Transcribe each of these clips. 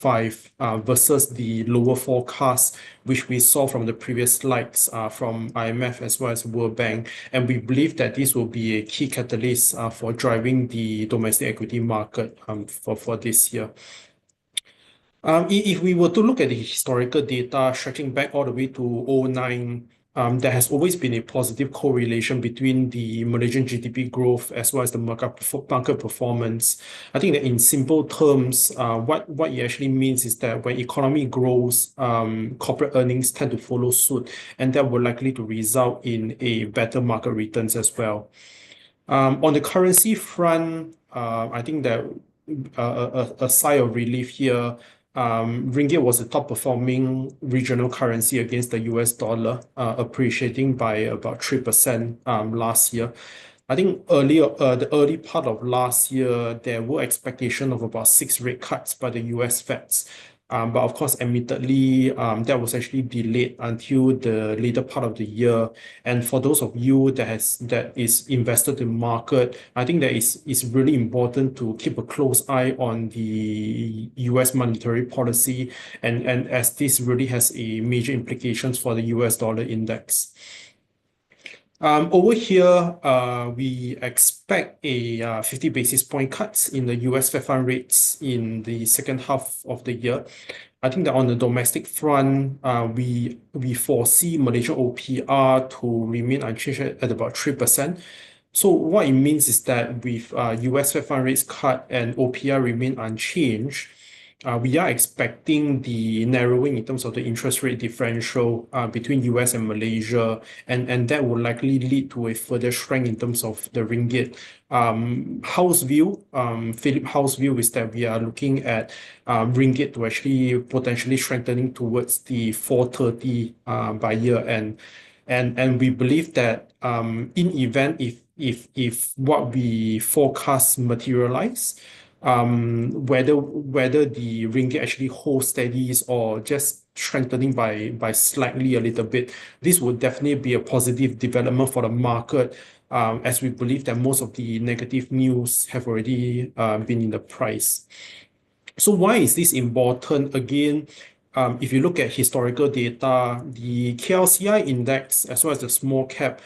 versus the lower forecast, which we saw from the previous slides from IMF as well as World Bank. And we believe that this will be a key catalyst for driving the domestic equity market for this year. If we were to look at the historical data stretching back all the way to 2009, there has always been a positive correlation between the Malaysian GDP growth as well as the market performance. I think that in simple terms, what it actually means is that when economy grows, corporate earnings tend to follow suit, and that will likely to result in a better market returns as well. On the currency front, I think that a sigh of relief here. Ringgit was the top performing regional currency against the US dollar, appreciating by about 3% last year. I think the early part of last year, there were expectations of about 6 rate cuts by the US Feds. But of course, admittedly, that was actually delayed until the later part of the year. And for those of you that is invested in market, I think that it's really important to keep a close eye on the US monetary policy, and as this really has a major implications for the US dollar index. Over here, we expect a 50 basis point cuts in the US Fed fund rates in the second half of the year. I think that on the domestic front, we foresee Malaysia OPR to remain unchanged at about 3%. So what it means is that with US Fed fund rates cut and OPR remain unchanged, we are expecting the narrowing in terms of the interest rate differential between US and Malaysia, and that will likely lead to a further strength in terms of the ringgit. Philip House view is that we are looking at ringgit to actually potentially strengthening towards the 430 by year end. And we believe that in event if what we forecast materialize, whether the ringgit actually holds steady or just strengthening by slightly a little bit, this would definitely be a positive development for the market, as we believe that most of the negative news have already been in the price. So why is this important? Again, if you look at historical data, the KLCI index as well as the small cap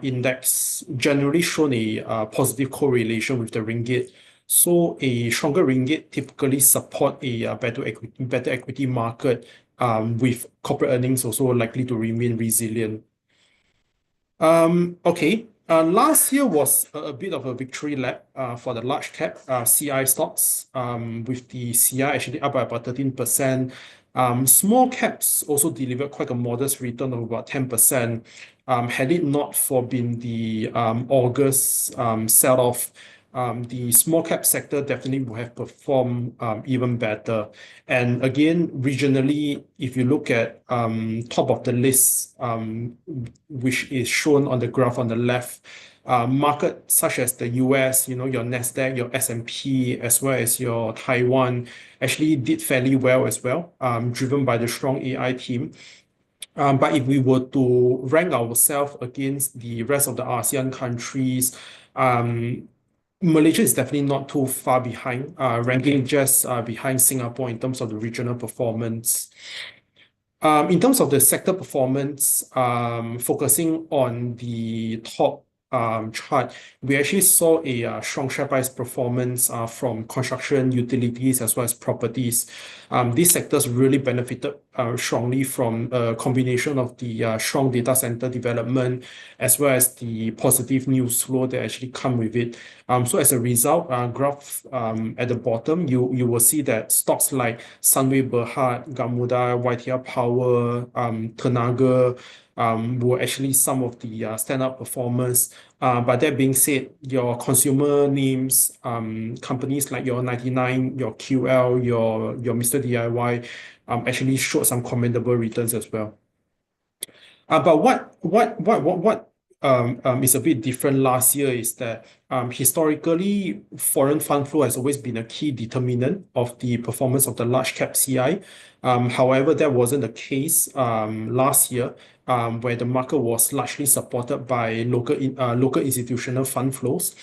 index generally shown a positive correlation with the ringgit. So a stronger ringgit typically support a better equity market, with corporate earnings also likely to remain resilient. Last year was a bit of a victory lap for the large cap CI stocks, with the CI actually up by about 13%. Small caps also delivered quite a modest return of about 10%. Had it not for been the August sell-off, the small cap sector definitely would have performed even better. And again, regionally, if you look at top of the list, which is shown on the graph on the left, markets such as the US, your Nasdaq, your S&P, as well as your Taiwan, actually did fairly well as well, driven by the strong AI team. But if we were to rank ourselves against the rest of the ASEAN countries, Malaysia is definitely not too far behind, ranking just behind Singapore in terms of the regional performance. In terms of the sector performance, focusing on the top chart, we actually saw a strong share price performance from construction, utilities, as well as properties. These sectors really benefited strongly from a combination of the strong data center development as well as the positive news flow that actually come with it. So as a result, graph at the bottom, you will see that stocks like Sunway Berhad, Gamuda, YTR Power, Tenaga, were actually some of the standout performers. But that being said, your consumer names, companies like your 99, your QL, your Mr. DIY, actually showed some commendable returns as well. But what is a bit different last year is that historically, foreign fund flow has always been a key determinant of the performance of the large cap CI. However, that wasn't the case last year, where the market was largely supported by local institutional fund flows.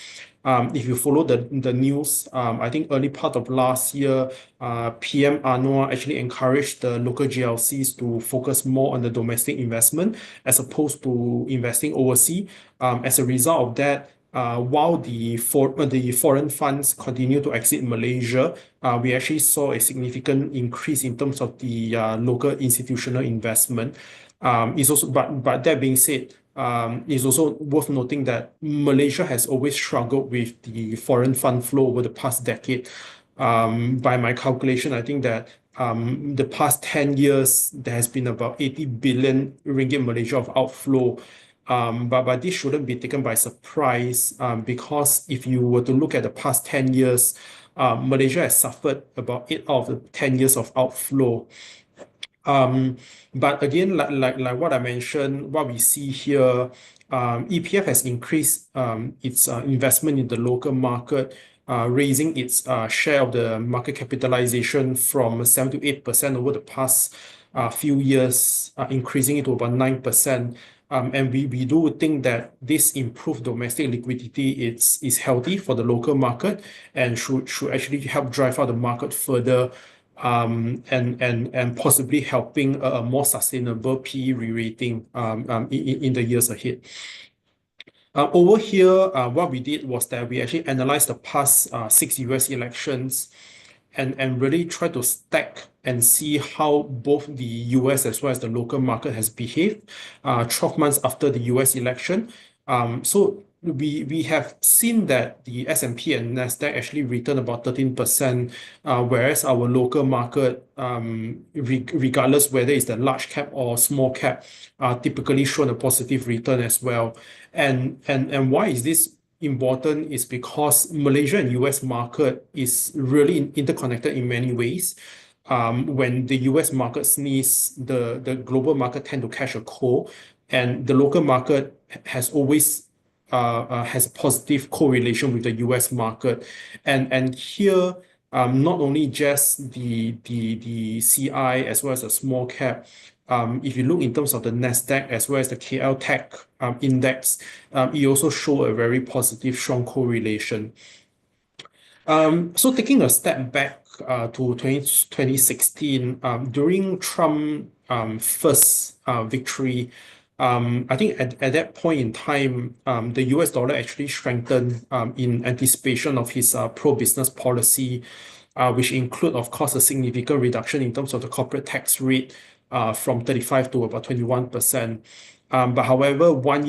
If you follow the news, I think early part of last year, PM Anwar actually encouraged the local GLCs to focus more on the domestic investment as opposed to investing overseas. As a result of that, while the foreign funds continue to exit Malaysia, we actually saw a significant increase in terms of the local institutional investment. It's also, but that being said, it's also worth noting that Malaysia has always struggled with the foreign fund flow over the past decade. By my calculation, I think that the past 10 years, there has been about 80 billion ringgit Malaysia of outflow. But this shouldn't be taken by surprise because if you were to look at the past 10 years, Malaysia has suffered about 8 out of the 10 years of outflow. But again, like what I mentioned, what we see here, EPF has increased its investment in the local market, raising its share of the market capitalization from 7 to 8% over the past few years, increasing it to about 9%. And we do think that this improved domestic liquidity is healthy for the local market and should actually help drive out the market further, and possibly helping a more sustainable PE re-rating in the years ahead. Over here, what we did was that we actually analyzed the past 6 US elections and really try to stack and see how both the US as well as the local market has behaved 12 months after the US election. So we have seen that the S&P and Nasdaq actually returned about 13%, whereas our local market, regardless whether it's the large cap or small cap, typically shown a positive return as well. And why is this important is because Malaysia and US market is really interconnected in many ways. When the US market sneeze, the global market tend to catch a cold, and the local market has always has positive correlation with the US market. And here, not only just the CI as well as the small cap, if you look in terms of the Nasdaq as well as the KL Tech index, it also show a very positive, strong correlation. So taking a step back to 2016, during Trump first victory, I think at that point in time, the US dollar actually strengthened in anticipation of his pro-business policy, which include, of course, a significant reduction in terms of the corporate tax rate from 35 to about 21%. But however, throughout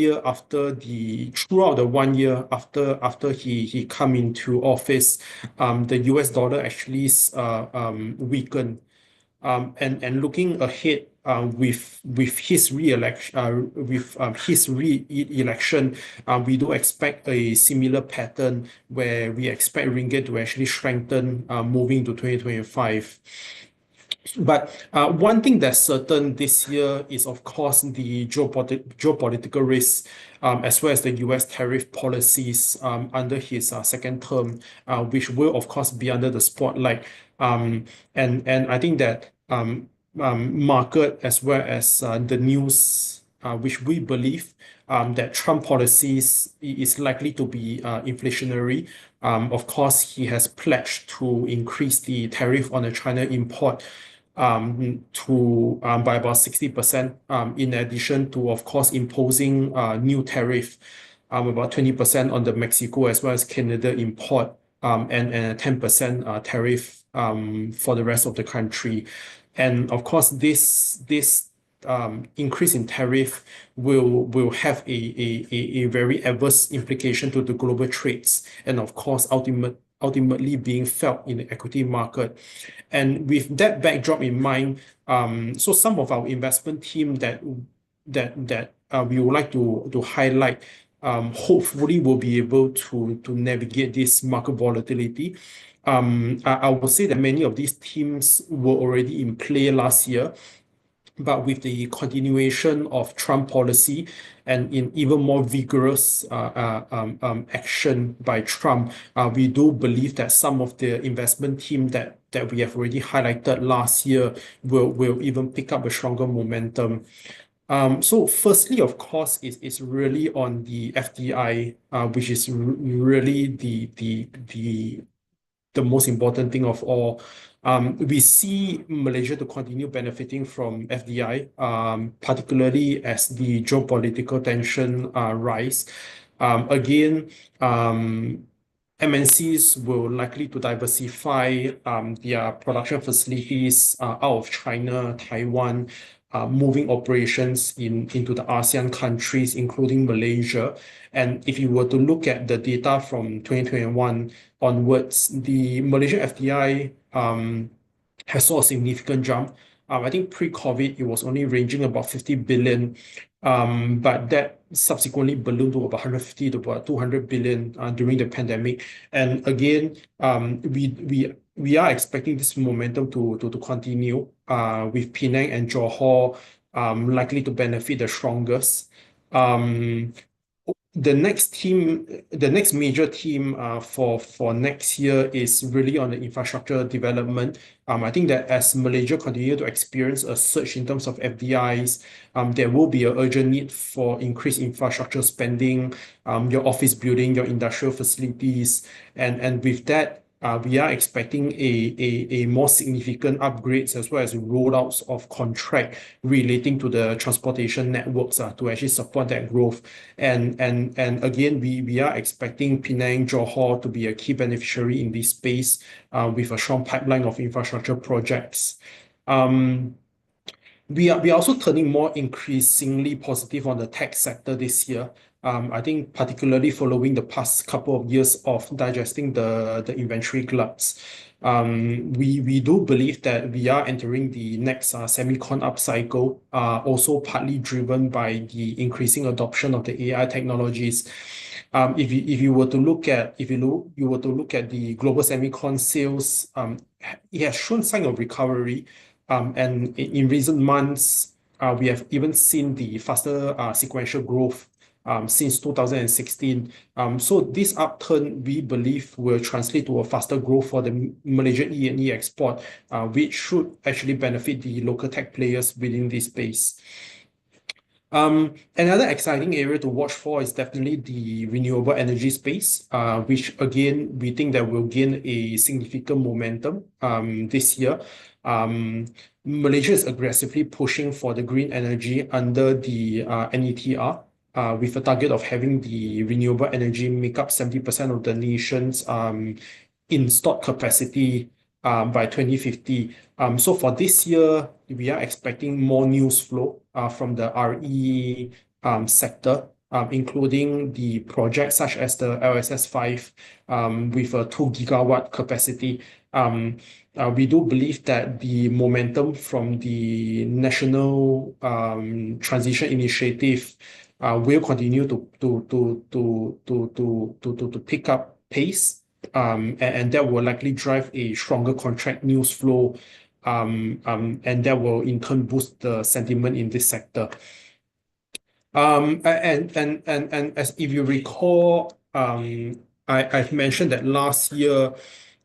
the 1 year after he come into office, the US dollar actually weakened. And looking ahead, with his re-election, we do expect a similar pattern where we expect ringgit to actually strengthen moving to 2025. But one thing that's certain this year is, of course, the geopolitical risks, as well as the US tariff policies under his second term, which will, of course, be under the spotlight. And I think that market as well as the news, which we believe that Trump policies is likely to be inflationary. Of course, he has pledged to increase the tariff on the China import by about 60%, in addition to, of course, imposing new tariff about 20% on the Mexico as well as Canada import, and a 10% tariff for the rest of the country. And of course, this increase in tariff will have a very adverse implication to the global trades, and of course, ultimately being felt in the equity market. And with that backdrop in mind, so some of our investment team that we would like to highlight, hopefully will be able to navigate this market volatility. I will say that many of these teams were already in play last year, but with the continuation of Trump policy and in even more vigorous action by Trump, we do believe that some of the investment team that we have already highlighted last year will even pick up a stronger momentum. So firstly, of course, it's really on the FDI, which is really the most important thing of all. We see Malaysia to continue benefiting from FDI, particularly as the geopolitical tension rise. Again, MNCs will likely to diversify their production facilities out of China, Taiwan, moving operations into the ASEAN countries, including Malaysia. And if you were to look at the data from 2021 onwards, the Malaysian FDI has saw a significant jump. I think pre-COVID, it was only ranging about 50 billion, but that subsequently ballooned to about 150 to about 200 billion during the pandemic. And again, we are expecting this momentum to continue with Penang and Johor likely to benefit the strongest. Um, the next major theme for next year is really on the infrastructure development. I think that as Malaysia continue to experience a surge in terms of FDIs, there will be an urgent need for increased infrastructure spending, your office building, your industrial facilities, and with that, we are expecting a more significant upgrades as well as rollouts of contract relating to the transportation networks to actually support that growth. And again, we are expecting Penang, Johor to be a key beneficiary in this space with a strong pipeline of infrastructure projects. Um, we are also turning more increasingly positive on the tech sector this year. I think particularly following the past couple of years of digesting the inventory gluts. We do believe that we are entering the next semicon upcycle, also partly driven by the increasing adoption of the AI technologies. If you were to look at you were to look at the global semicon sales, it has shown sign of recovery. And in recent months, we have even seen the faster sequential growth since 2016. So this upturn, we believe, will translate to a faster growth for the Malaysian E&E export, which should actually benefit the local tech players within this space. Another exciting area to watch for is definitely the renewable energy space, which again, we think that will gain a significant momentum this year. Malaysia is aggressively pushing for the green energy under the NETR, with a target of having the renewable energy make up 70% of the nation's installed capacity by 2050. So for this year, we are expecting more news flow from the RE sector, including the projects such as the LSS5 with a 2 gigawatt capacity. We do believe that the momentum from the National Transition Initiative will continue to pick up pace, and that will likely drive a stronger contract news flow, and that will in turn boost the sentiment in this sector. And as if you recall, I've mentioned that last year,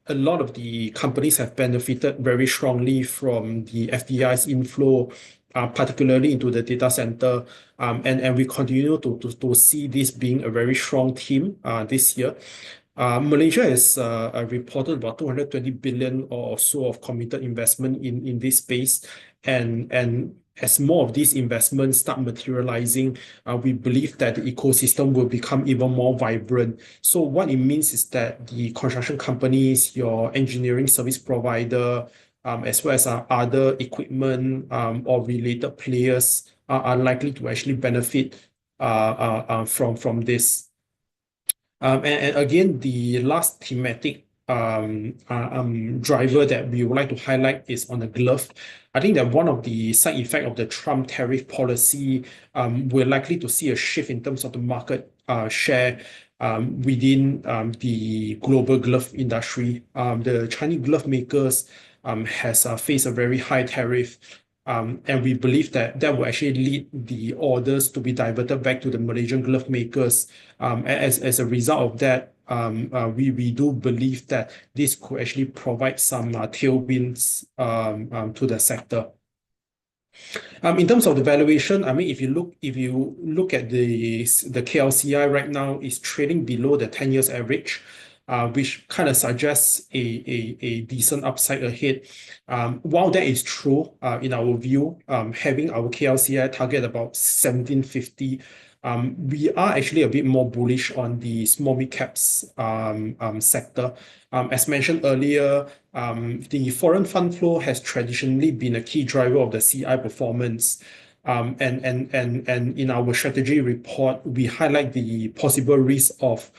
a lot of the companies have benefited very strongly from the FDI's inflow, particularly into the data center. And we continue to see this being a very strong theme this year. Malaysia has reported about 220 billion or so of committed investment in this space. And as more of these investments start materializing, we believe that the ecosystem will become even more vibrant. So what it means is that the construction companies, your engineering service provider, as well as other equipment or related players are likely to actually benefit from this. And again, the last thematic driver that we would like to highlight is on the glove. I think that one of the side effects of the Trump tariff policy, we're likely to see a shift in terms of the market share within the global glove industry. The Chinese glove makers has faced a very high tariff. And we believe that that will actually lead the orders to be diverted back to the Malaysian glove makers. As a result of that, we do believe that this could actually provide some tailwinds to the sector. In terms of the valuation, I mean, if you look at the KLCI right now is trading below the 10 years average, which kind of suggests a decent upside ahead. While that is true, in our view, having our KLCI target about 1750, we are actually a bit more bullish on the small mid caps sector. As mentioned earlier, the foreign fund flow has traditionally been a key driver of the CI performance. And in our strategy report, we highlight the possible risk of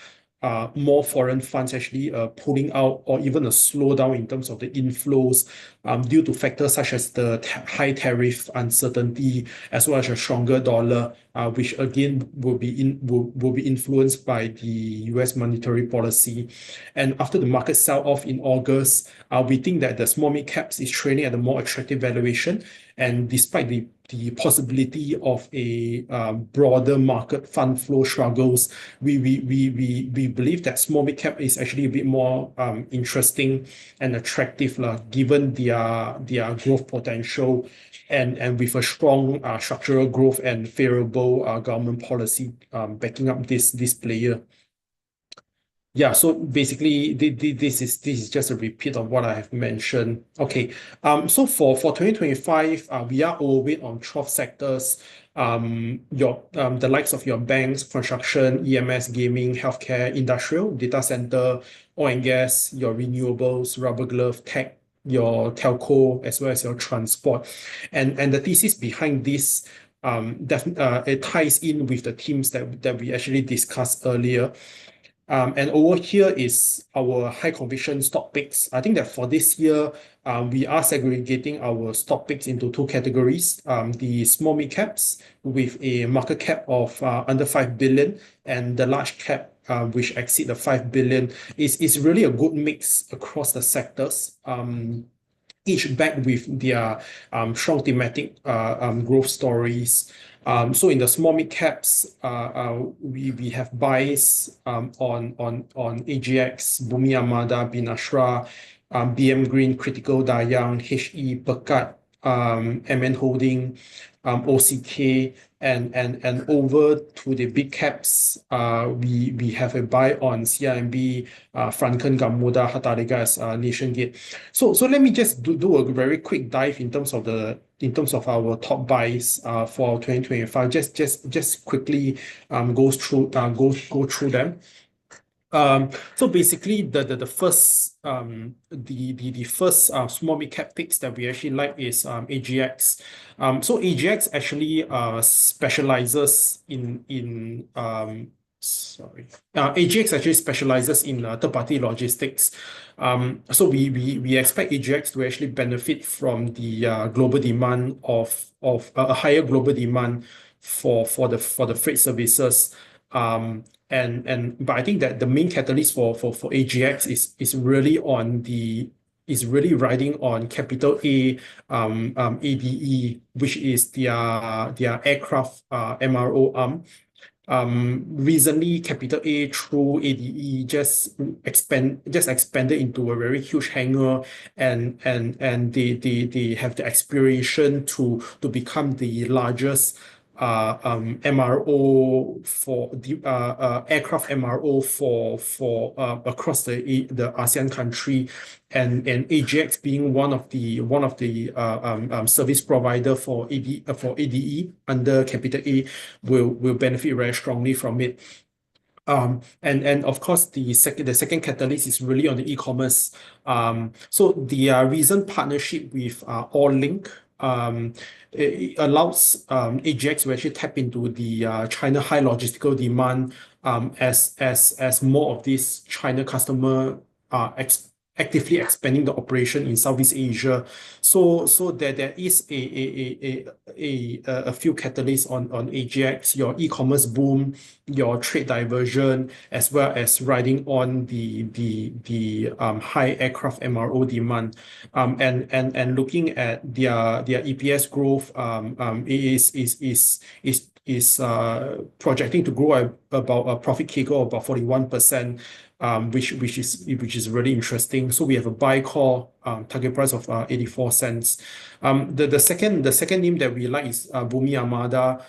more foreign funds actually pulling out or even a slowdown in terms of the inflows due to factors such as the high tariff uncertainty as well as a stronger dollar, which again will be influenced by the US monetary policy. And after the market sell off in August, we think that the small mid caps is trading at a more attractive valuation. And despite the possibility of a broader market fund flow struggles, we believe that small mid cap is actually a bit more interesting and attractive given their growth potential and with a strong structural growth and favorable government policy backing up this player. Yeah, so basically, this is just a repeat of what I have mentioned. Okay, so for 2025, we are overweight on 12 sectors. The likes of your banks, construction, EMS, gaming, healthcare, industrial, data center, oil and gas, your renewables, rubber glove, tech, your telco, as well as your transport. And the thesis behind this, it ties in with the themes that we actually discussed earlier. And over here is our high conviction stock picks. I think that for this year, we are segregating our stock picks into two categories. The small mid caps with a market cap of under 5 billion and the large cap which exceed the 5 billion is really a good mix across the sectors. Each backed with their strong thematic growth stories. So in the small mid caps, we have buys on AGX, Bumi Armada, Binasra, BM Green, Critical Dayang, HE, Pekat, MN Holding, OCK, and over to the big caps, we have a buy on CIMB, Franken, Gamuda, Hatarega as Nation Gate. So let me just do a very quick dive in terms of our top buys for 2025. Just quickly go through them. So basically, the first small mid cap picks that we actually like is AGX. So AGX actually specializes in AGX actually specializes in third-party logistics. So we expect AGX to actually benefit from the global demand of a higher global demand for the freight services. But I think that the main catalyst for AGX is really riding on Capital A ADE, which is their aircraft MRO arm. Recently, Capital A through ADE just expanded into a very huge hangar, and they have the aspiration to become the largest MRO for the aircraft MRO for across the ASEAN country, and AGX being one of the service provider for ADE under Capital A will benefit very strongly from it. And of course, the second catalyst is really on the e-commerce. So the recent partnership with Allink it allows AGX to actually tap into the China high logistical demand as more of these China customer are actively expanding the operation in Southeast Asia. So there is a few catalysts on AGX, your e-commerce boom, your trade diversion, as well as riding on the high aircraft MRO demand. And looking at their EPS growth, is projecting to grow at about a profit CAGR of about 41%. which is really interesting. So we have a buy call target price of 84 cents. The second name that we like is Bumi Armada.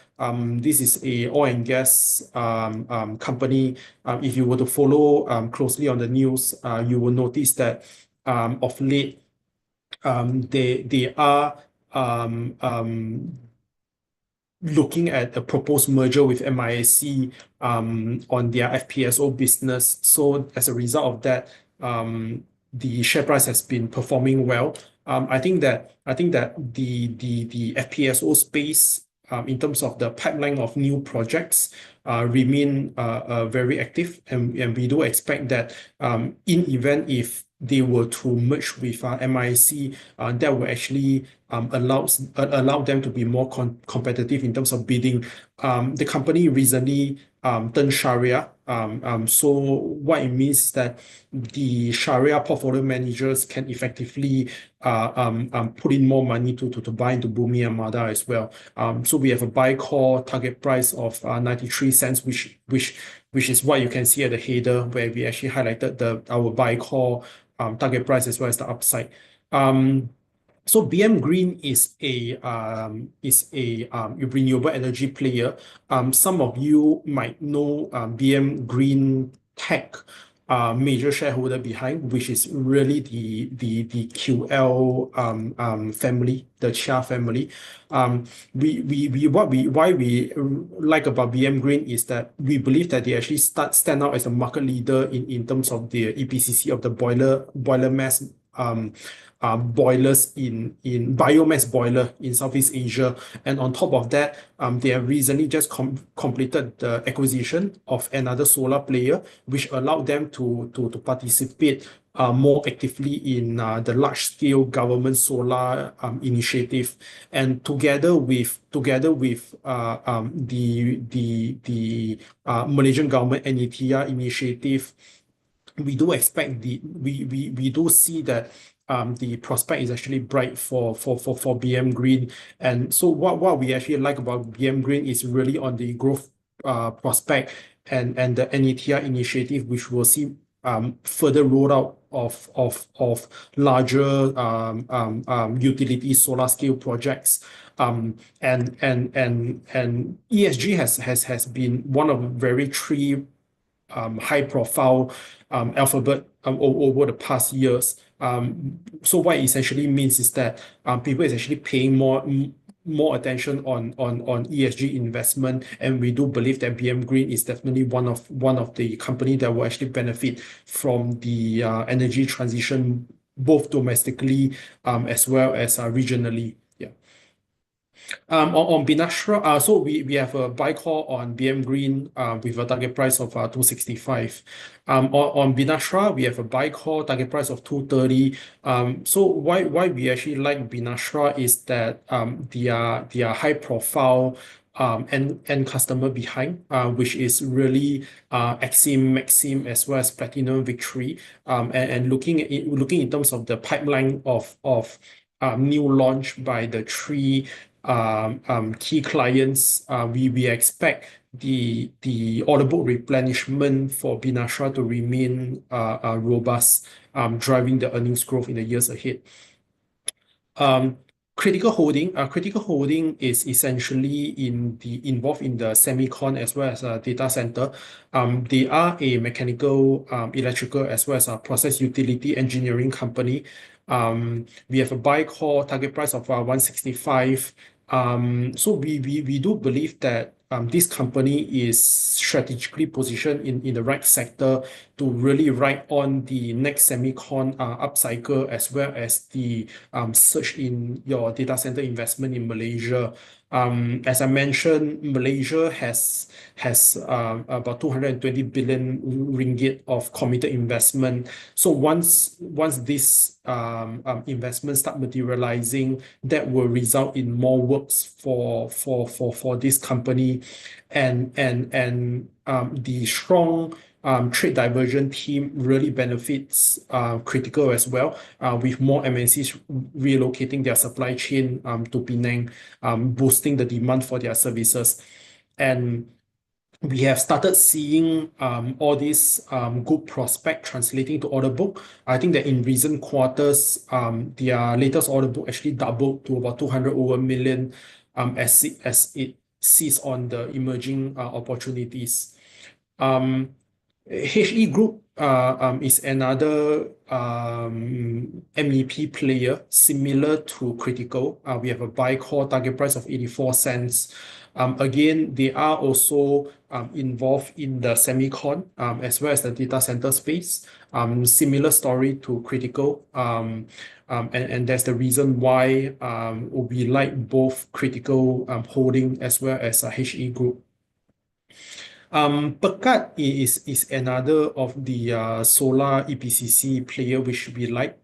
This is a oil and gas company. If you were to follow closely on the news, you will notice that of late they are looking at a proposed merger with MISC on their FPSO business. So as a result of that, the share price has been performing well. I think that the FPSO space, in terms of the pipeline of new projects, remain very active, and we do expect that in event if they were to merge with MISC, that will actually allow them to be more competitive in terms of bidding. The company recently turned Sharia. So what it means is that the Sharia portfolio managers can effectively put in more money to buy into Bumi Armada as well. So we have a buy call target price of 93 cents, which is what you can see at the header, where we actually highlighted our buy call target price as well as the upside. So BM Green is a renewable energy player. Some of you might know BM Green Tech, major shareholder behind, which is really the QL family, the Chia family. Why we like about BM Green is that we believe that they actually stand out as a market leader in terms of the EPCC of the boiler mass boilers in biomass boiler in Southeast Asia. And on top of that, they have recently just completed the acquisition of another solar player, which allowed them to participate more actively in the large-scale government solar initiative. And together with the Malaysian government NETR initiative, we do expect we do see that the prospect is actually bright for BM Green. And so what we actually like about BM Green is really on the growth prospect and the NETR initiative, which will see further rollout of larger utility solar scale projects. And ESG has been one of very three high profile alphabet over the past years. So what it essentially means is that people is actually paying more attention on ESG investment, and we do believe that BM Green is definitely one of the company that will actually benefit from the energy transition, both domestically as well as regionally. Yeah. On Binastra, so we have a buy call on BM Green with a target price of 265. On Binastra, we have a buy call target price of 230. So why we actually like Binastra is that their high profile end customer behind, which is really Exim, Maxim, as well as Platinum Victory. And looking in terms of the pipeline of new launch by the three key clients, we expect the order book replenishment for Binastra to remain robust, driving the earnings growth in the years ahead. Critical holding is essentially involved in the semicon as well as data center. They are a mechanical, electrical, as well as a process utility engineering company. We have a buy call target price of 165. So we do believe that this company is strategically positioned in the right sector to really ride on the next semicon upcycle, as well as the surge in your data center investment in Malaysia. As I mentioned, Malaysia has about 220 billion ringgit of committed investment. So once this investment start materializing, that will result in more works for this company, and the strong trade diversion team really benefits Critical as well, with more MNCs relocating their supply chain to Penang, boosting the demand for their services. And we have started seeing all these good prospect translating to order book. I think that in recent quarters, their latest order book actually doubled to about 200 over million as it sees on the emerging opportunities. HE Group is another MEP player similar to Critical. We have a buy call target price of 84 cents. Again, they are also involved in the semicon as well as the data center space. Similar story to Critical. And that's the reason why we like both Critical Holding as well as HE Group. Pekat is another of the solar EPCC player which we like.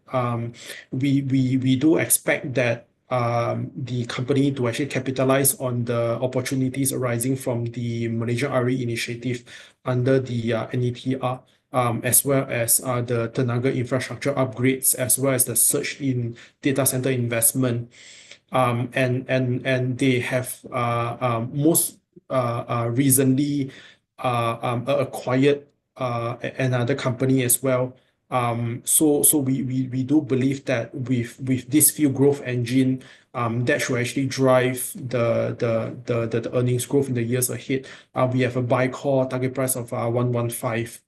We do expect that the company to actually capitalize on the opportunities arising from the Malaysian RE initiative under the NETR. As well as the Tenaga infrastructure upgrades, as well as the surge in data center investment. And they have most recently acquired another company as well. So we do believe that with this few growth engine, that should actually drive the earnings growth in the years ahead. We have a buy call target price of 115.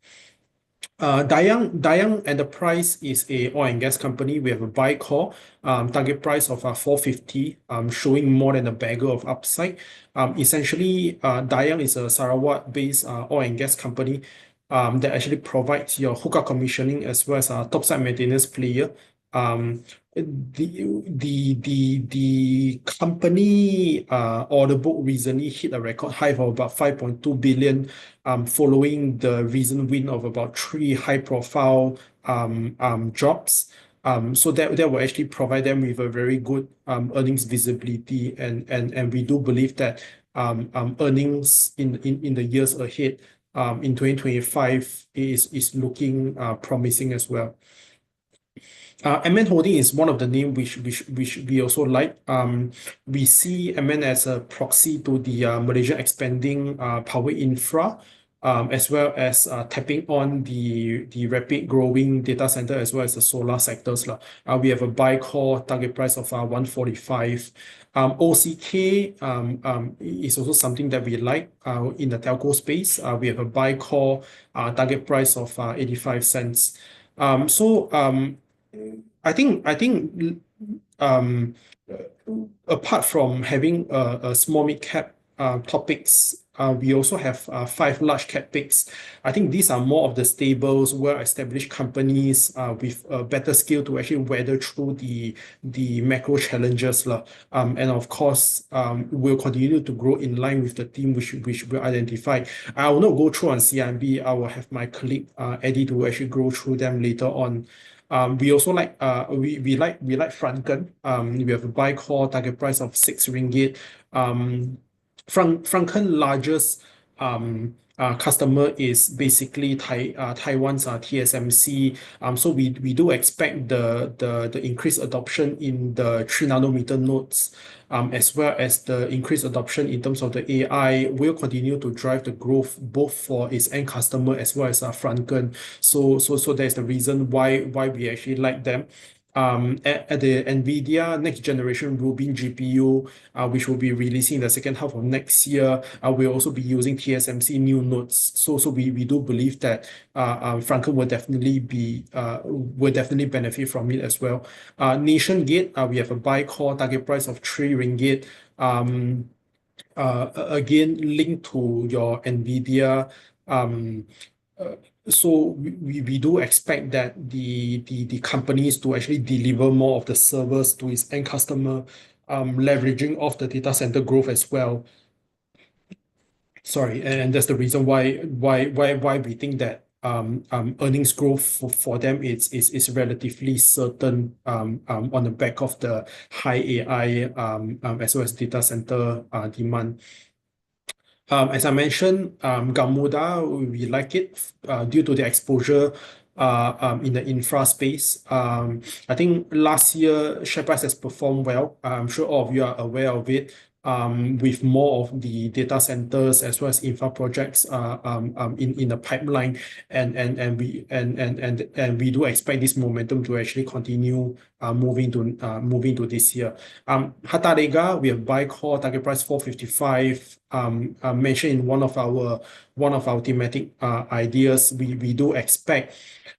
Dayang Enterprise is a oil and gas company. We have a buy call, target price of 450, showing more than a bagger of upside. Essentially, Dayang is a Sarawak-based oil and gas company that actually provides your hookup commissioning as well as a topside maintenance player. The company order book recently hit a record high of about 5.2 billion, following the recent win of about 3 high-profile jobs. So that will actually provide them with a very good earnings visibility, and we do believe that earnings in the years ahead in 2025 is looking promising as well. MN Holding is one of the names which we also like. We see MN as a proxy to the Malaysia expanding power infra, as well as tapping on the rapid growing data center as well as the solar sectors. We have a buy call target price of 145. OCK is also something that we like in the telco space. We have a buy call target price of 85 cents. I think um, apart from having a small mid cap topics, we also have 5 large cap picks. I think these are more of the stables, well-established companies with a better skill to actually weather through the macro challenges. And of course, we'll continue to grow in line with the theme which we identify. I will not go through on CIMB. I will have my colleague Eddie to actually go through them later on. We also like we like Franken. We have a buy call target price of 6 ringgit. Franken largest customer is basically Taiwan's TSMC. So we do expect the increased adoption in the 3 nanometer nodes, as well as the increased adoption in terms of the AI will continue to drive the growth both for its end customer as well as Franken. So that's the reason why we actually like them. At the NVIDIA next generation Rubin GPU, which will be releasing in the second half of next year, we'll also be using TSMC new nodes. So we do believe that Franken will definitely benefit from it as well. Nation Gate, we have a buy call target price of 3 ringgit. Again, linked to your NVIDIA. So we do expect that the companies to actually deliver more of the servers to its end customer, leveraging off the data center growth as well. Sorry, and that's the reason why we think that earnings growth for them is relatively certain on the back of the high AI as well as data center demand. As I mentioned, Gamuda, we like it due to the exposure in the infra space. I think last year share price has performed well. I'm sure all of you are aware of it. with more of the data centers as well as infra projects in the pipeline, and we do expect this momentum to actually continue moving to this year. Hartarega, we have buy call target price 455. Mentioned in one of our thematic ideas. We do expect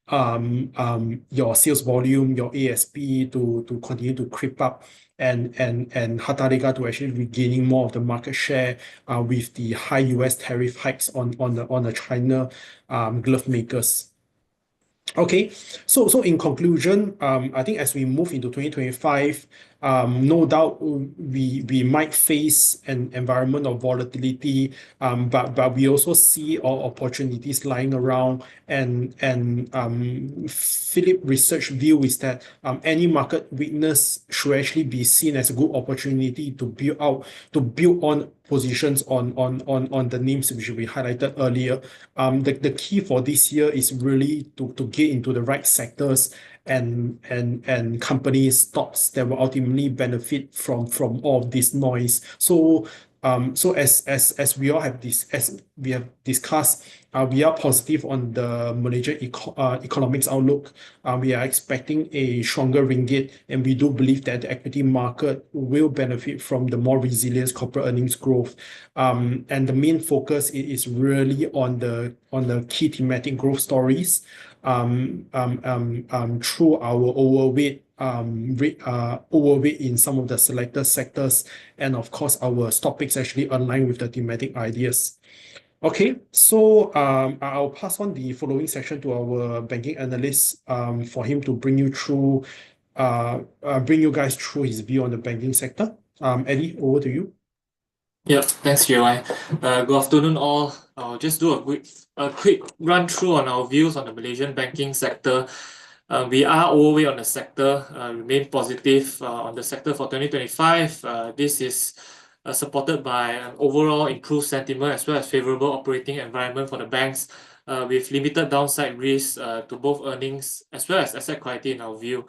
your sales volume, your ASP to continue to creep up, and Hartarega to actually regaining more of the market share with the high US tariff hikes on the China glove makers. Okay, so in conclusion, I think as we move into 2025, no doubt we might face an environment of volatility, but we also see all opportunities lying around, and Phillip Research view is that any market weakness should actually be seen as a good opportunity to build on positions on the names which we highlighted earlier. The key for this year is really to get into the right sectors and company stocks that will ultimately benefit from all of this noise. So as we have discussed, we are positive on the Malaysian economics outlook. We are expecting a stronger ringgit, and we do believe that the equity market will benefit from the more resilient corporate earnings growth. And the main focus is really on the key thematic growth stories through our overweight in some of the selected sectors, and of course our stock picks actually align with the thematic ideas. Okay, so I'll pass on the following section to our banking analyst for him to bring you guys through his view on the banking sector. Eddie, over to you. Yep, thanks, JY. Good afternoon, all. I'll just do a quick run through on our views on the Malaysian banking sector. We are overweight on the sector, remain positive on the sector for 2025. This is supported by an overall improved sentiment as well as favorable operating environment for the banks, with limited downside risk to both earnings as well as asset quality in our view.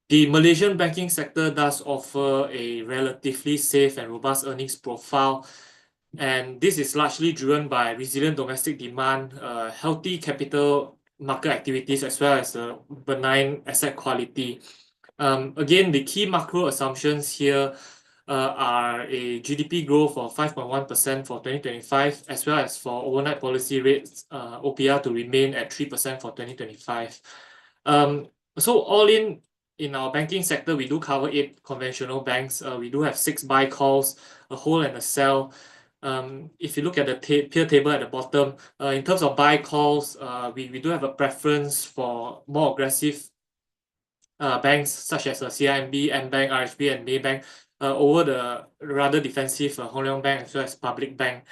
The Malaysian banking sector does offer a relatively safe and robust earnings profile, and this is largely driven by resilient domestic demand, healthy capital market activities, as well as benign asset quality. Again, the key macro assumptions here are a GDP growth of 5.1% for 2025, as well as for overnight policy rates, OPR to remain at 3% for 2025. So all in our banking sector, we do cover 8 conventional banks. We do have 6 buy calls, a hold and a sell. If you look at the peer table at the bottom, in terms of buy calls, we do have a preference for more aggressive banks such as CIMB, MBank, RHB, and Maybank over the rather defensive Hong Leong Bank as well as Public Bank.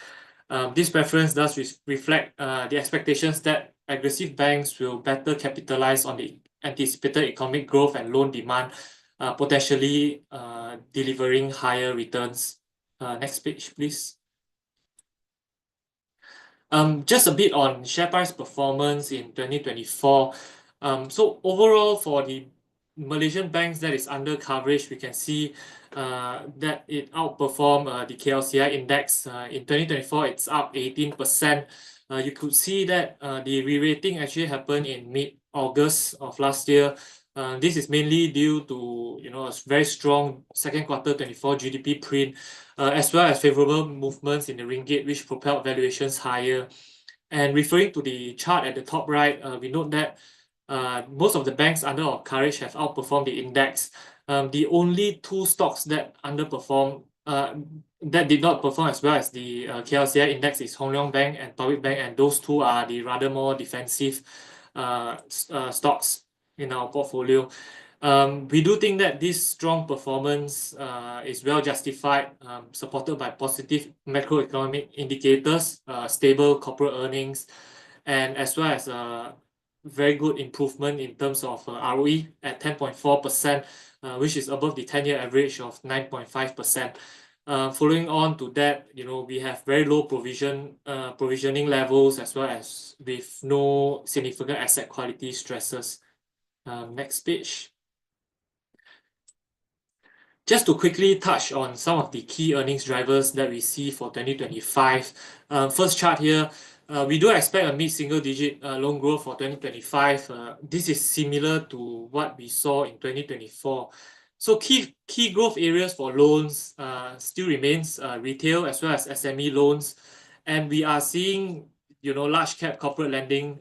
This preference does reflect the expectations that aggressive banks will better capitalize on the anticipated economic growth and loan demand, potentially delivering higher returns. Next page, please. Just a bit on share price performance in 2024. So overall, for the Malaysian banks that is under coverage, we can see that it outperformed the KLCI index. In 2024, it's up 18%. You could see that the re-rating actually happened in mid-August of last year. This is mainly due to a very strong second quarter 24 GDP print, as well as favorable movements in the ringgit, which propelled valuations higher. And referring to the chart at the top right, we note that most of the banks under our coverage have outperformed the index. The only 2 stocks that underperformed, that did not perform as well as the KLCI index is Hong Leong Bank and Public Bank, and those 2 are the rather more defensive stocks in our portfolio. We do think that this strong performance is well justified, supported by positive macroeconomic indicators, stable corporate earnings, and as well as very good improvement in terms of ROE at 10.4%, which is above the 10-year average of 9.5%. Following on to that, we have very low provisioning levels, as well as with no significant asset quality stresses. Next page. Just to quickly touch on some of the key earnings drivers that we see for 2025. First chart here, we do expect a mid-single-digit loan growth for 2025. This is similar to what we saw in 2024. So key growth areas for loans still remains retail as well as SME loans, and we are seeing large cap corporate lending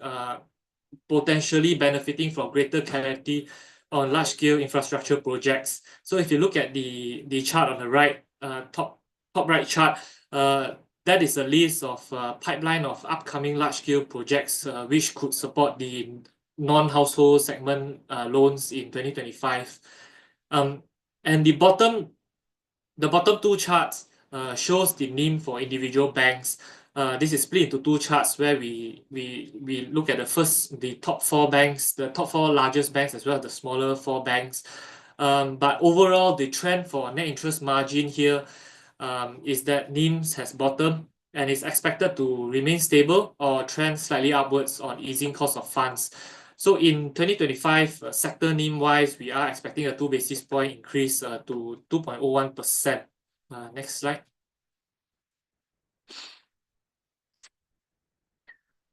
potentially benefiting from greater clarity on large-scale infrastructure projects. So if you look at the chart on the right, top right chart, that is a list of pipeline of upcoming large-scale projects which could support the non-household segment loans in 2025. And the bottom two charts shows the NIM for individual banks. This is split into two charts where we look at the top four banks, the top four largest banks, as well as the smaller four banks. But overall, the trend for net interest margin here is that NIMs has bottomed and is expected to remain stable or trend slightly upwards on easing cost of funds. So in 2025, sector NIM wise, we are expecting a 2 basis point increase to 2.01%. Next slide.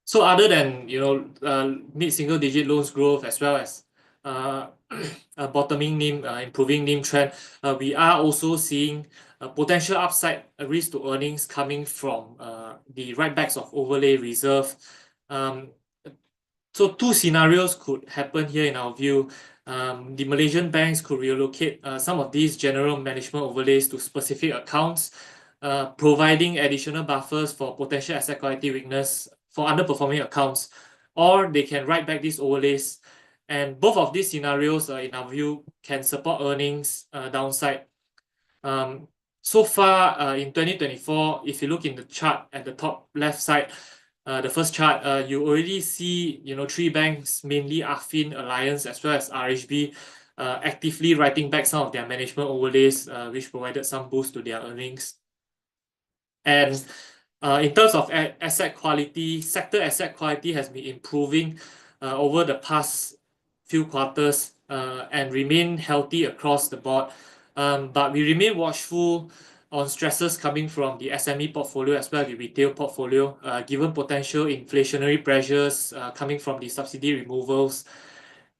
So other than mid-single digit loans growth as well as bottoming NIM, improving NIM trend, we are also seeing potential upside risk to earnings coming from the write-backs of overlay reserve. So two scenarios could happen here in our view. The Malaysian banks could reallocate some of these general management overlays to specific accounts, providing additional buffers for potential asset quality weakness for underperforming accounts, or they can write back these overlays. And both of these scenarios, in our view, can support earnings downside. So far, in 2024, if you look in the chart at the top left side, the first chart, you already see three banks, mainly Affin, Alliance, as well as RHB, actively writing back some of their management overlays, which provided some boost to their earnings. And in terms of asset quality, sector asset quality has been improving over the past few quarters and remain healthy across the board. But we remain watchful on stresses coming from the SME portfolio as well as the retail portfolio, given potential inflationary pressures coming from the subsidy removals.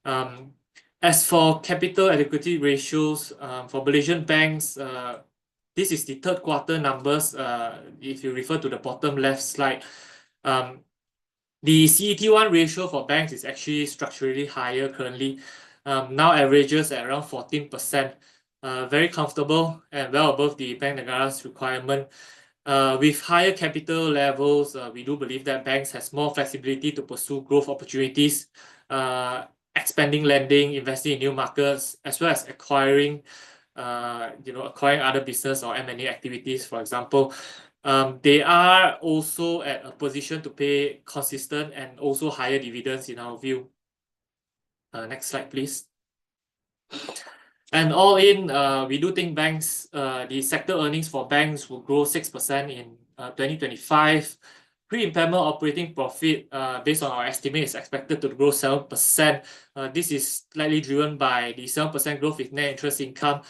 As for capital adequacy ratios for Malaysian banks, this is the third quarter numbers. If you refer to the bottom left slide, the CET1 ratio for banks is actually structurally higher currently, now averages at around 14%. Very comfortable and well above the Bank Negara's requirement. With higher capital levels, we do believe that banks has more flexibility to pursue growth opportunities, expanding lending, investing in new markets, as well as acquiring other business or M&A activities, for example. They are also at a position to pay consistent and also higher dividends in our view. Next slide, please. And all in, we do think banks, the sector earnings for banks will grow 6% in 2025. Pre-impairment operating profit, based on our estimate, is expected to grow 7%. This is slightly driven by the 7% growth in net interest income,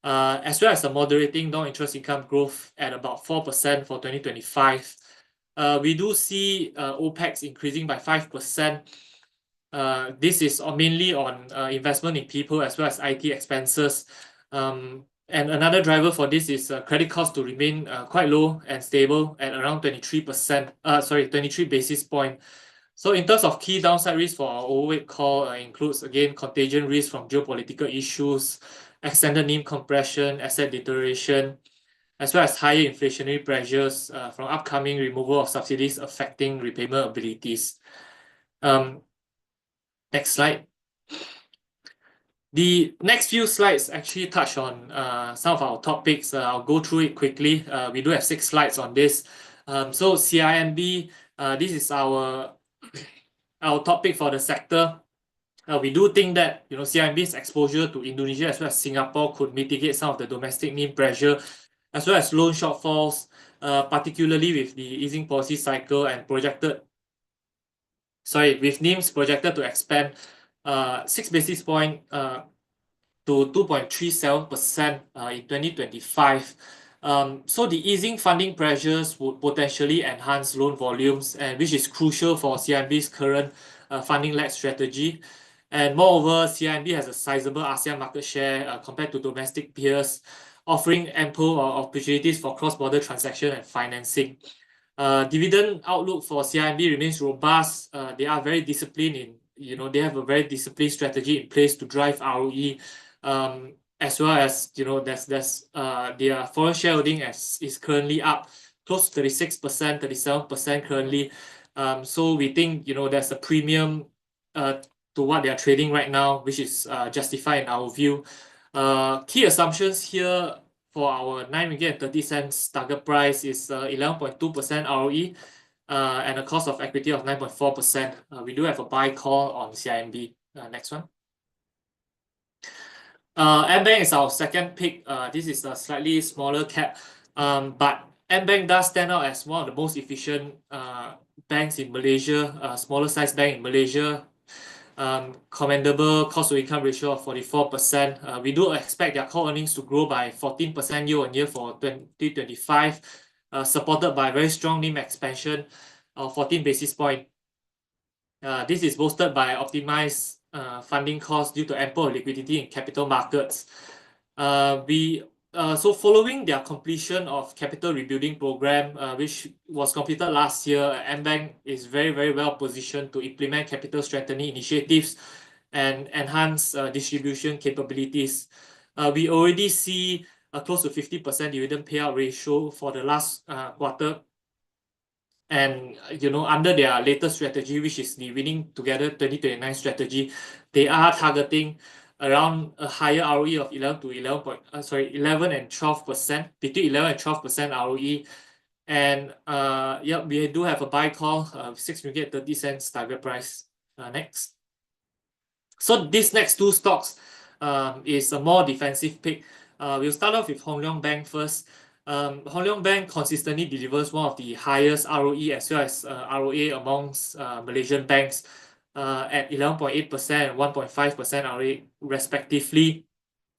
as well as the moderating non-interest income growth at about 4% for 2025. We do see OPEX increasing by 5%. This is mainly on investment in people as well as IT expenses. And another driver for this is credit costs to remain quite low and stable at around 23 basis points. So in terms of key downside risk for our overweight call, includes again contagion risk from geopolitical issues, extended NIM compression, asset deterioration, as well as higher inflationary pressures from upcoming removal of subsidies affecting repayment abilities. Next slide. The next few slides actually touch on some of our topics. I'll go through it quickly. We do have 6 slides on this. So CIMB, this is our topic for the sector. We do think that CIMB's exposure to Indonesia as well as Singapore could mitigate some of the domestic NIM pressure, as well as loan shortfalls, particularly with the easing policy cycle and with NIMs projected to expand 6 basis point to 2.37% in 2025. So the easing funding pressures would potentially enhance loan volumes, and which is crucial for CIMB's current funding-led strategy. And moreover, CIMB has a sizable ASEAN market share compared to domestic peers, offering ample opportunities for cross-border transaction and financing. Dividend outlook for CIMB remains robust. They are very disciplined they have a very disciplined strategy in place to drive ROE, as well as, their foreign shareholding is currently up close to 36%, 37% currently. So we think, there's a premium to what they are trading right now, which is justified in our view. Key assumptions here for our 9.30 ringgit target price is 11.2% ROE and a cost of equity of 9.4%. We do have a buy call on CIMB. Next one. MBank is our second pick. This is a slightly smaller cap, but MBank does stand out as one of the most efficient banks in Malaysia, smaller size bank in Malaysia. Commendable cost to income ratio of 44%. We do expect their core earnings to grow by 14% year on year for 2025, supported by very strong NIM expansion of 14 basis points. This is boosted by optimized funding costs due to ample liquidity in capital markets. So following their completion of capital rebuilding program, which was completed last year, MBank is very, very well positioned to implement capital strengthening initiatives and enhance distribution capabilities. We already see a close to 50% dividend payout ratio for the last quarter. And under their latest strategy, which is the Winning Together 2029 strategy, they are targeting around a higher ROE of 11 and 12%, between 11 and 12% ROE. And we do have a buy call, 6.30 ringgit target price. Next. So these next two stocks is a more defensive pick. We'll start off with Hong Leong Bank first. Hong Leong Bank consistently delivers one of the highest ROE as well as ROA amongst Malaysian banks at 11.8% and 1.5% ROA respectively.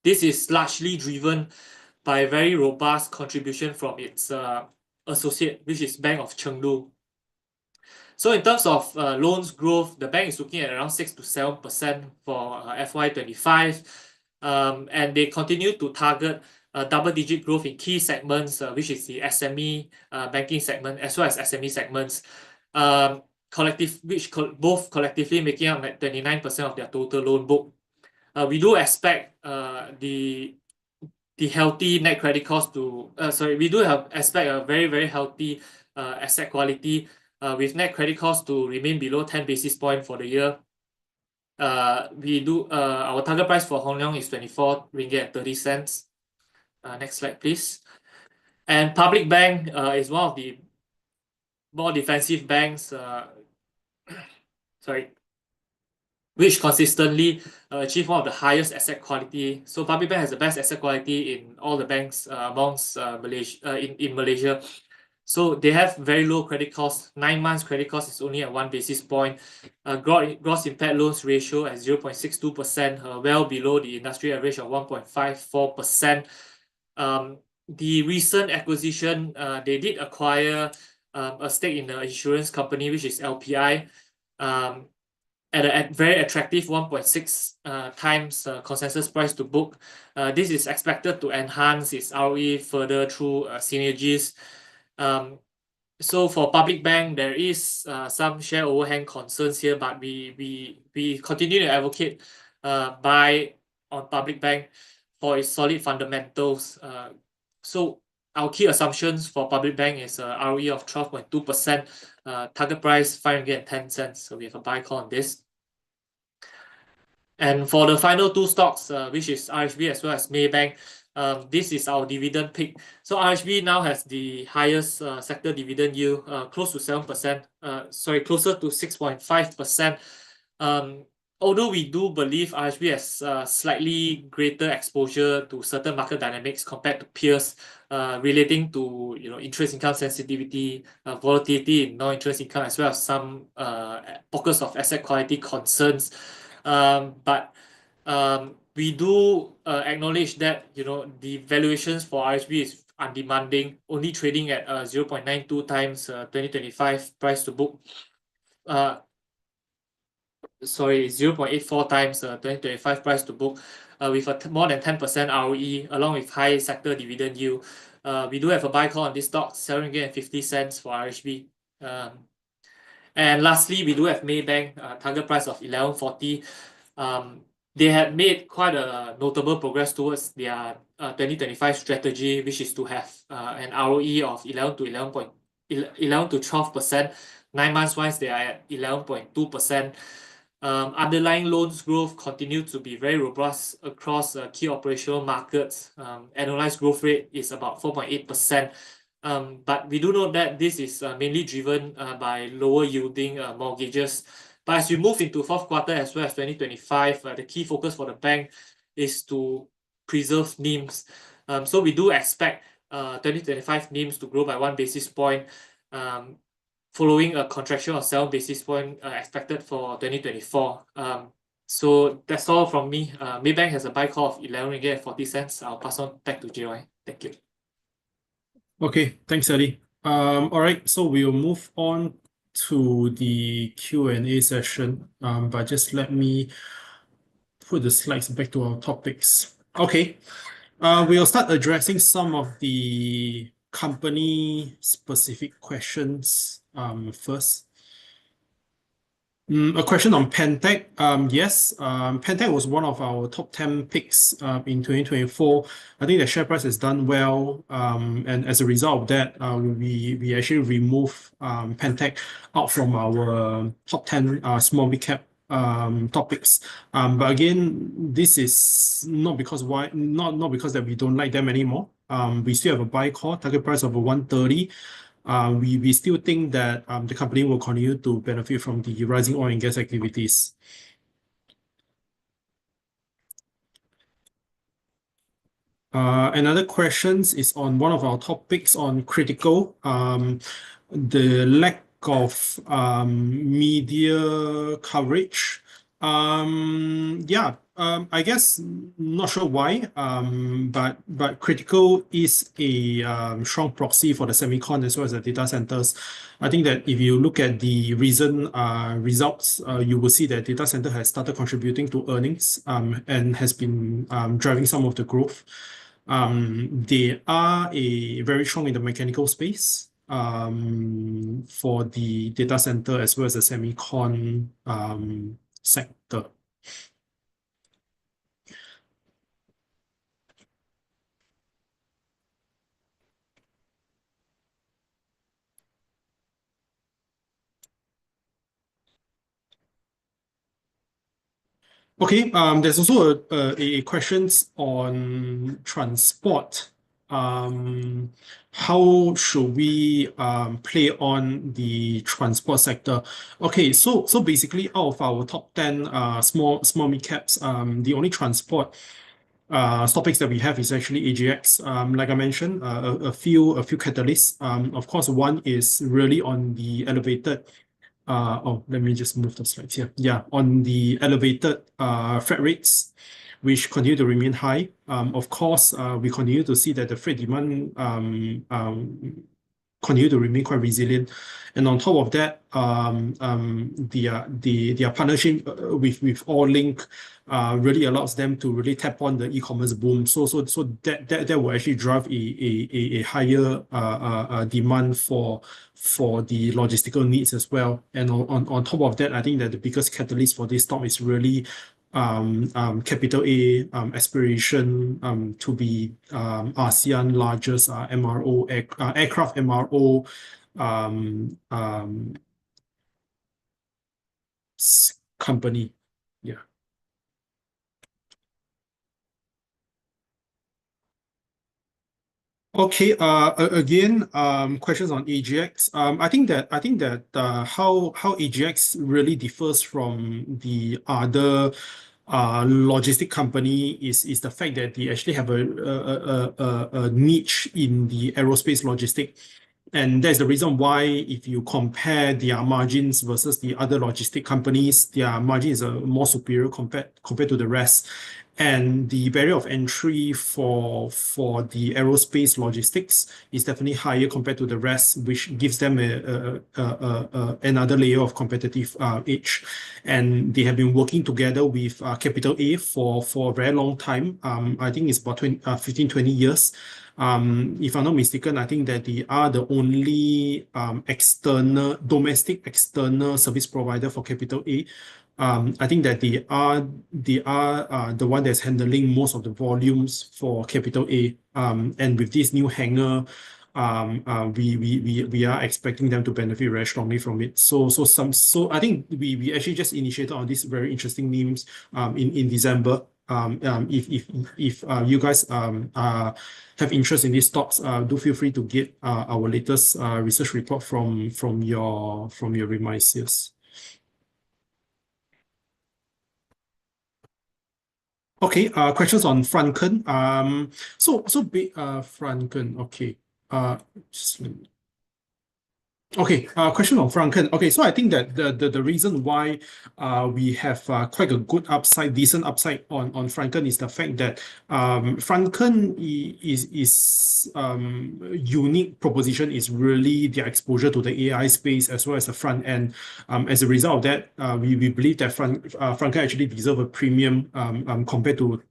This is largely driven by very robust contribution from its associate, which is Bank of Chengdu. So in terms of loans growth, the bank is looking at around 6 to 7% for FY25, and they continue to target double-digit growth in key segments, which is the SME banking segment as well as SME segments, both collectively making up like 29% of their total loan book. We do expect the healthy net credit cost we do expect a very, very healthy asset quality with net credit cost to remain below 10 basis points for the year. Our target price for Hong Leong is 24 ringgit 30. Next slide, please. And Public Bank is one of the more defensive banks, which consistently achieve one of the highest asset quality. So Public Bank has the best asset quality in all the banks amongst Malaysia in Malaysia. So they have very low credit costs. 9 months credit cost is only at 1 basis point. Gross impaired loans ratio at 0.62%, well below the industry average of 1.54%. The recent acquisition, they did acquire a stake in the insurance company, which is LPI, at a very attractive 1.6 times consensus price to book. This is expected to enhance its ROE further through synergies. So for Public Bank, there is some share overhang concerns here, but we continue to advocate buy on Public Bank for its solid fundamentals. So our key assumptions for Public Bank is ROE of 12.2%, target price 5.10. So we have a buy call on this. And for the final two stocks, which is RHB as well as Maybank, this is our dividend pick. So RHB now has the highest sector dividend yield, close to 7%, closer to 6.5%. Although we do believe RHB has slightly greater exposure to certain market dynamics compared to peers relating to interest income sensitivity, volatility in non-interest income, as well as some pockets of asset quality concerns. But we do acknowledge that the valuations for RHB is undemanding, only trading at 0.92 times 2025 price to book. Sorry, 0.84 times 2025 price to book, with a more than 10% ROE, along with high sector dividend yield. We do have a buy call on this stock, 7.50 ringgit for RHB. And lastly, we do have Maybank, target price of 11.40. They had made quite a notable progress towards their 2025 strategy, which is to have an ROE of 11 to 12%. 9 months wise, they are at 11.2%. Underlying loans growth continued to be very robust across key operational markets. Annualized growth rate is about 4.8%. But we do know that this is mainly driven by lower yielding mortgages. But as we move into fourth quarter as well as 2025, the key focus for the bank is to preserve NIMs. So we do expect 2025 NIMs to grow by 1 basis point, following a contraction of 7 basis point expected for 2024. So that's all from me. Maybank has a buy call of 11.40 ringgit. I'll pass on back to JY. Thank you. Okay, thanks, Eddie. All right, so we'll move on to the Q&A session. But just let me put the slides back to our topics. Okay, we'll start addressing some of the company-specific questions first. A question on Pentec. Yes, Pentec was one of our top 10 picks in 2024. I think the share price has done well, and as a result of that, we actually removed Pentec out from our top 10 small mid cap topics. But again, this is not because that we don't like them anymore. We still have a buy call, target price of 130. We still think that the company will continue to benefit from the rising oil and gas activities. Another question is on one of our topics on critical, the lack of media coverage. I guess not sure why, but critical is a strong proxy for the semicon as well as the data centers. I think that if you look at the recent results, you will see that data center has started contributing to earnings and has been driving some of the growth. They are very strong in the mechanical space for the data center as well as the semicon sector. Okay, there's also a questions on transport. How should we play on the transport sector? Okay, so basically out of our top 10 small mid caps, the only transport topics that we have is actually AGX. Like I mentioned, a few catalysts. Of course, one is really on the elevated. Let me just move the slides here. Yeah, on the elevated freight rates, which continue to remain high. Of course, we continue to see that the freight demand continue to remain quite resilient. And on top of that, their partnership with Allink really allows them to really tap on the e-commerce boom. So that will actually drive a higher demand for the logistical needs as well. And on top of that, I think that the biggest catalyst for this stock is really Capital A aspiration to be ASEAN largest MRO aircraft MRO company. Yeah. Okay. Again, questions on AGX. I think that how AGX really differs from the other logistic company is the fact that they actually have a niche in the aerospace logistic. And that's the reason why if you compare their margins versus the other logistic companies, their margin is more superior compared to the rest. And the barrier of entry for the aerospace logistics is definitely higher compared to the rest, which gives them another layer of competitive edge. And they have been working together with Capital A for a very long time. I think it's about 15, 20 years. If I'm not mistaken, I think that they are the only domestic external service provider for Capital A. I think that they are the one that's handling most of the volumes for Capital A. And with this new hangar, we are expecting them to benefit very strongly from it. So I think we actually just initiated on these very interesting names in December. If you guys have interest in these stocks, do feel free to get our latest research report from your remisiers. Okay, questions on Franken. Franken, okay. Just let me Okay, question on Franken. Okay, so I think that the reason why we have quite a good upside, decent upside on Franken is the fact that Franken is unique proposition is really their exposure to the AI space as well as the front end. As a result of that, we believe that Franken actually deserve a premium compared to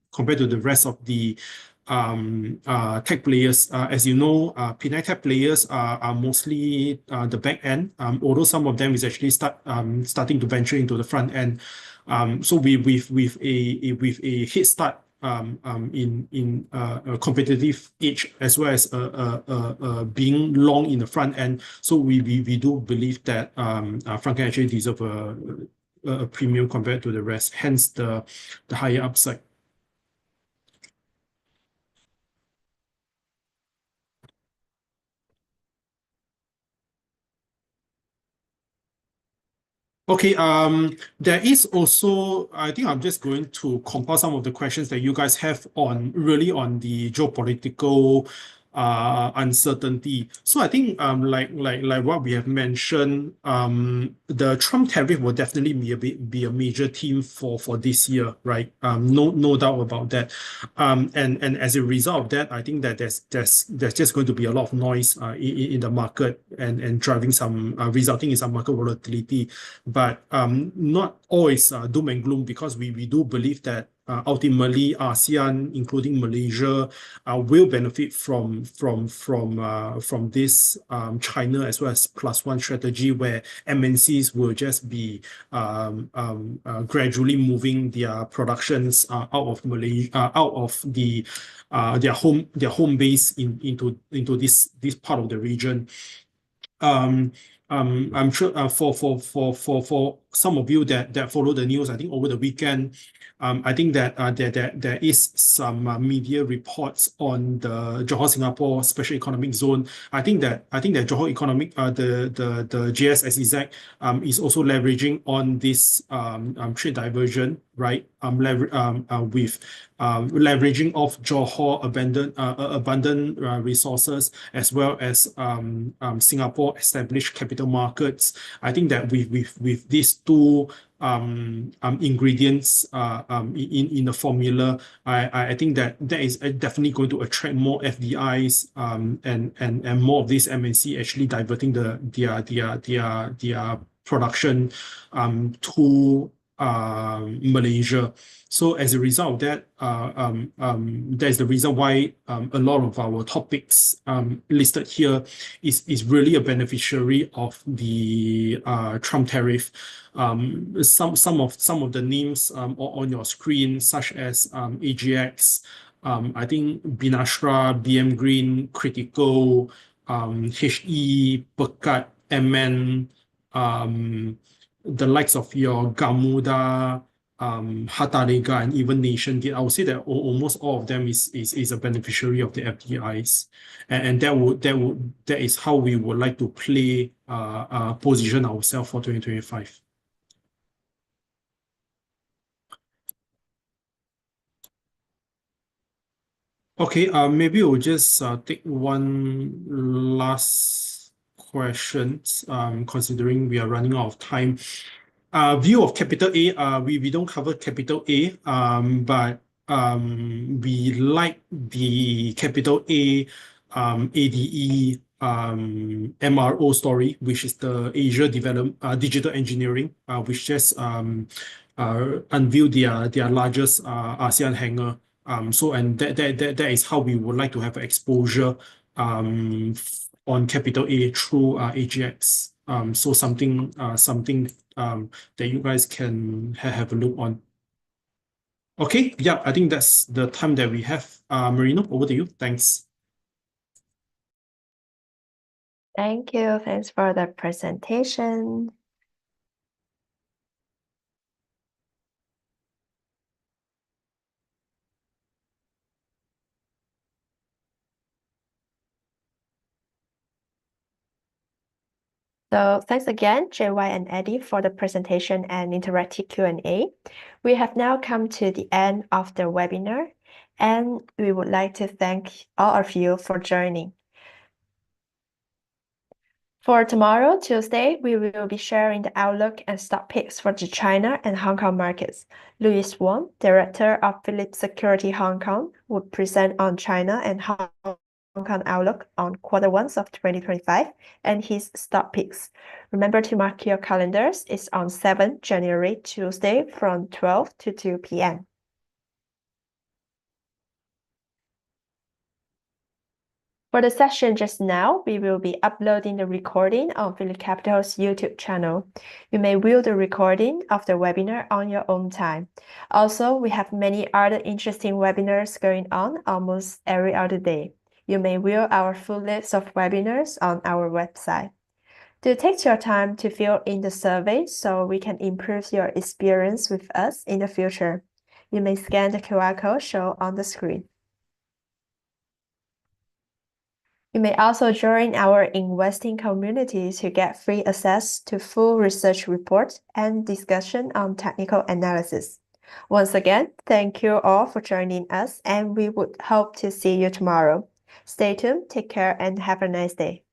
the rest of the tech players. As you know, Pinai tech players are mostly the back end, although some of them is actually starting to venture into the front end. So with a head start in a competitive edge as well as being long in the front end. So we do believe that Franken actually deserve a premium compared to the rest, hence the higher upside. Okay, there is also, I think I'm just going to compile some of the questions that you guys have on the geopolitical uncertainty. So I think like what we have mentioned, the Trump tariff will definitely be a major theme for this year, right? No doubt about that. And as a result of that, I think that there's just going to be a lot of noise in the market and driving some resulting in some market volatility. But not always doom and gloom, because we do believe that ultimately ASEAN, including Malaysia, will benefit from this China as well as plus one strategy, where MNCs will just be gradually moving their productions out of Malaysia, out of their home base into this part of the region. I'm sure for some of you that follow the news, I think over the weekend, I think that there is some media reports on the Johor Singapore Special Economic Zone. I think that Johor Economic the JSSEZ is also leveraging on this trade diversion, right? With leveraging of Johor abundant resources, as well as Singapore established capital markets. I think that with these two ingredients in the formula, I think that is definitely going to attract more FDIs and more of these MNC actually diverting their production to Malaysia. So as a result of that, there's the reason why a lot of our topics listed here is really a beneficiary of the Trump tariff. Some of the names on your screen, such as AGX, I think Binastra, BM Green, Critical, HE, Pekat, MN, the likes of your Gamuda, Hatalega, and even NationGate. I would say that almost all of them is a beneficiary of the FDIs, and that is how we would like to position ourselves for 2025. Okay, maybe we'll just take one last question, considering we are running out of time. View of Capital A, we don't cover Capital A, but we like the capital A, ADE, MRO story, which is the Asia Digital Engineering, which just unveiled their largest ASEAN hangar. And that is how we would like to have exposure on capital A through AGX. So something that you guys can have a look on. Okay, yeah, I think that's the time that we have. Marino, over to you. Thanks. Thank you. Thanks for the presentation. So thanks again, JY and Eddie, for the presentation and interactive Q&A. We have now come to the end of the webinar, and we would like to thank all of you for joining. For tomorrow, Tuesday, we will be sharing the outlook and stock picks for the China and Hong Kong markets. Louis Wong, Director of Phillip Securities Hong Kong, will present on China and Hong Kong outlook on Q1 of 2025 and his stock picks. Remember to mark your calendars. It's on 7 January, Tuesday, from 12 to 2 p.m. For the session just now, we will be uploading the recording on PhillipCapital's YouTube channel. You may view the recording of the webinar on your own time. Also, we have many other interesting webinars going on almost every other day. You may view our full list of webinars on our website. Do take your time to fill in the survey so we can improve your experience with us in the future. You may scan the QR code shown on the screen. You may also join our investing community to get free access to full research reports and discussion on technical analysis. Once again, thank you all for joining us, and we would hope to see you tomorrow. Stay tuned, take care, and have a nice day.